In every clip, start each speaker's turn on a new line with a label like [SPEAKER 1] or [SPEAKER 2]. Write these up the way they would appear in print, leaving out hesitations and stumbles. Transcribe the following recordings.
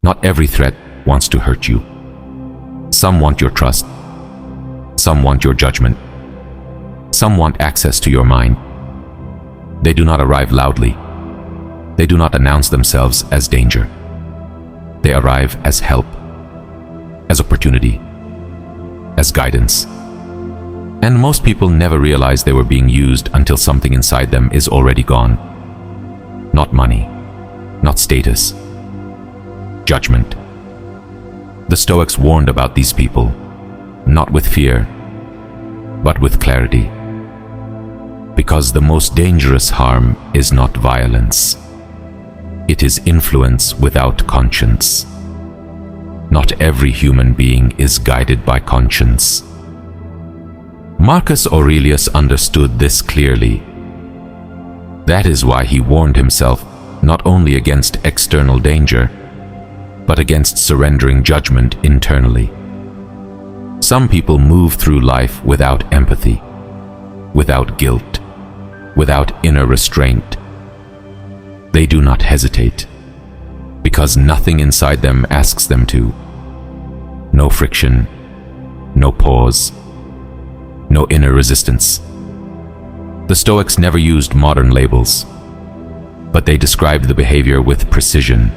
[SPEAKER 1] Not every threat wants to hurt you. Some want your trust. Some want your judgment. Some want access to your mind. They do not arrive loudly. They do not announce themselves as danger. They arrive as help, as opportunity, as guidance. And most people never realize they were being used until something inside them is already gone. Not money, not status, judgment. The Stoics warned about these people, not with fear, but with clarity. Because the most dangerous harm is not violence. It is influence without conscience. Not every human being is guided by conscience. Marcus Aurelius understood this clearly. That is why he warned himself not only against external danger, but against surrendering judgment internally. Some people move through life without empathy, without guilt, without inner restraint. They do not hesitate, because nothing inside them asks them to. No friction, no pause, no inner resistance. The Stoics never used modern labels, but they described the behavior with precision.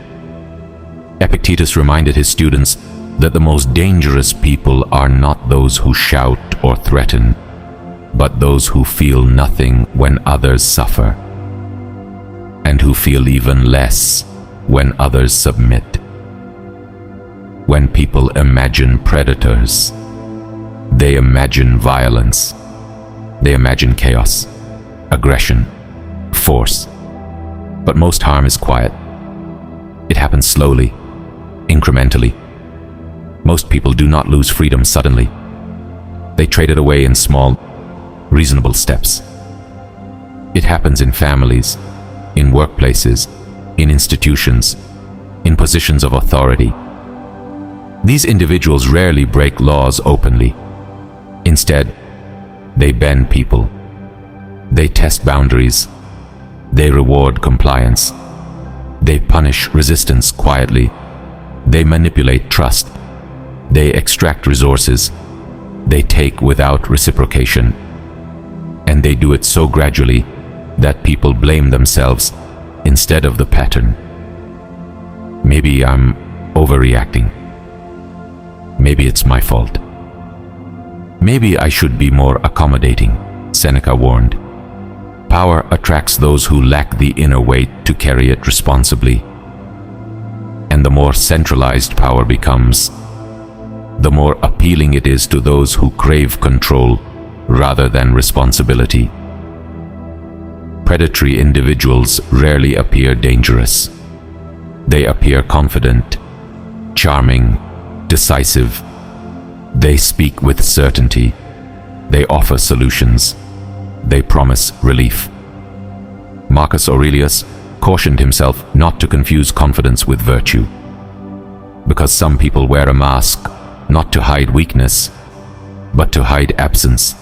[SPEAKER 1] Epictetus reminded his students that the most dangerous people are not those who shout or threaten, but those who feel nothing when others suffer, and who feel even less when others submit. When people imagine predators, they imagine violence. They imagine chaos, aggression, force. But most harm is quiet. It happens slowly, incrementally. Most people do not lose freedom suddenly. They trade it away in small, reasonable steps. It happens in families, in workplaces, in institutions, in positions of authority. These individuals rarely break laws openly. Instead, they bend people. They test boundaries. They reward compliance. They punish resistance quietly. They manipulate trust. They extract resources. They take without reciprocation. And they do it so gradually that people blame themselves instead of the pattern. Maybe I'm overreacting. Maybe it's my fault. Maybe I should be more accommodating, Seneca warned. Power attracts those who lack the inner weight to carry it responsibly. And the more centralized power becomes, the more appealing it is to those who crave control rather than responsibility. Predatory individuals rarely appear dangerous. They appear confident, charming, decisive. They speak with certainty. They offer solutions. They promise relief. Marcus Aurelius cautioned himself not to confuse confidence with virtue. Because some people wear a mask not to hide weakness, but to hide absence.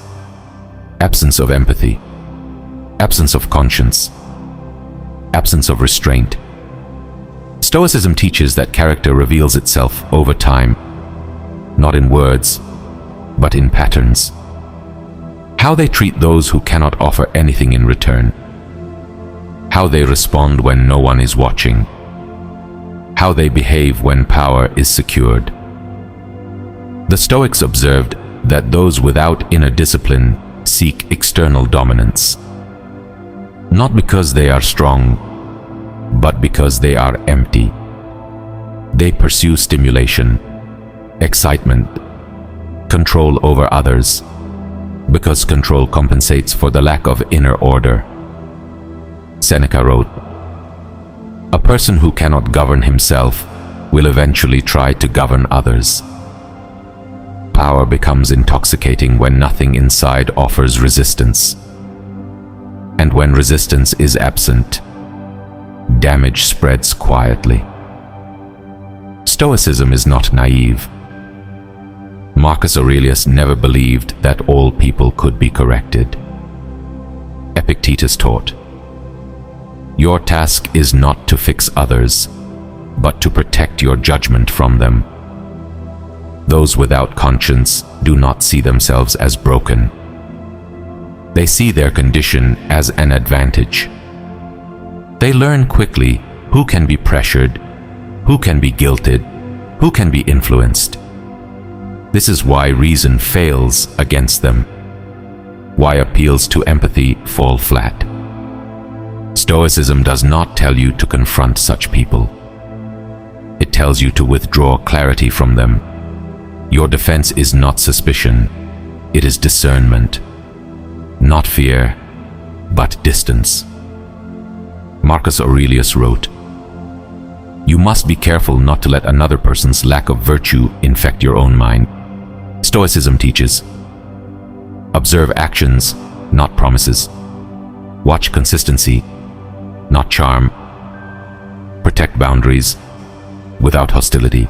[SPEAKER 1] Absence of empathy. Absence of conscience. Absence of restraint. Stoicism teaches that character reveals itself over time, not in words, but in patterns. How they treat those who cannot offer anything in return. How they respond when no one is watching. How they behave when power is secured. The Stoics observed that those without inner discipline seek external dominance. Not because they are strong, but because they are empty. They pursue stimulation, excitement, control over others, because control compensates for the lack of inner order. Seneca wrote, "A person who cannot govern himself will eventually try to govern others." Power becomes intoxicating when nothing inside offers resistance. And when resistance is absent, damage spreads quietly. Stoicism is not naive. Marcus Aurelius never believed that all people could be corrected. Epictetus taught, "Your task is not to fix others, but to protect your judgment from them. Those without conscience do not see themselves as broken. They see their condition as an advantage. They learn quickly who can be pressured, who can be guilted, who can be influenced. This is why reason fails against them, why appeals to empathy fall flat. Stoicism does not tell you to confront such people. It tells you to withdraw clarity from them. Your defense is not suspicion, it is discernment. Not fear, but distance. Marcus Aurelius wrote, "You must be careful not to let another person's lack of virtue infect your own mind." Stoicism teaches, observe actions, not promises. Watch consistency, not charm. Protect boundaries, without hostility.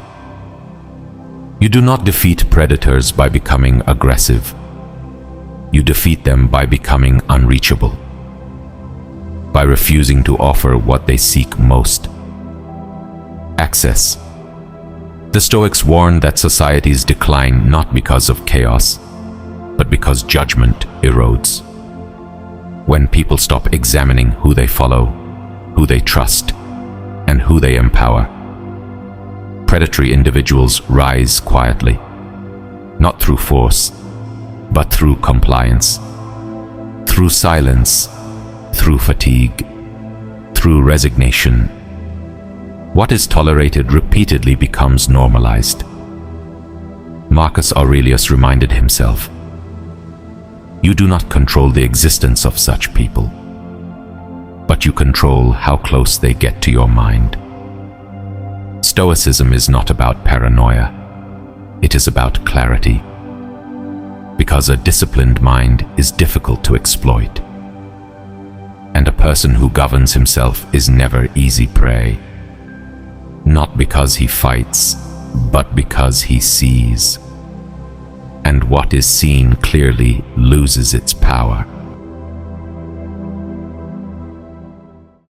[SPEAKER 1] You do not defeat predators by becoming aggressive. You defeat them by becoming unreachable, by refusing to offer what they seek most: access. The Stoics warn that societies decline not because of chaos, but because judgment erodes. When people stop examining who they follow, who they trust, and who they empower, predatory individuals rise quietly, not through force, but through compliance, through silence, through fatigue, through resignation. What is tolerated repeatedly becomes normalized. Marcus Aurelius reminded himself, you do not control the existence of such people, but you control how close they get to your mind. Stoicism is not about paranoia, it is about clarity, because a disciplined mind is difficult to exploit, and a person who governs himself is never easy prey, not because he fights, but because he sees. And what is seen clearly loses its power.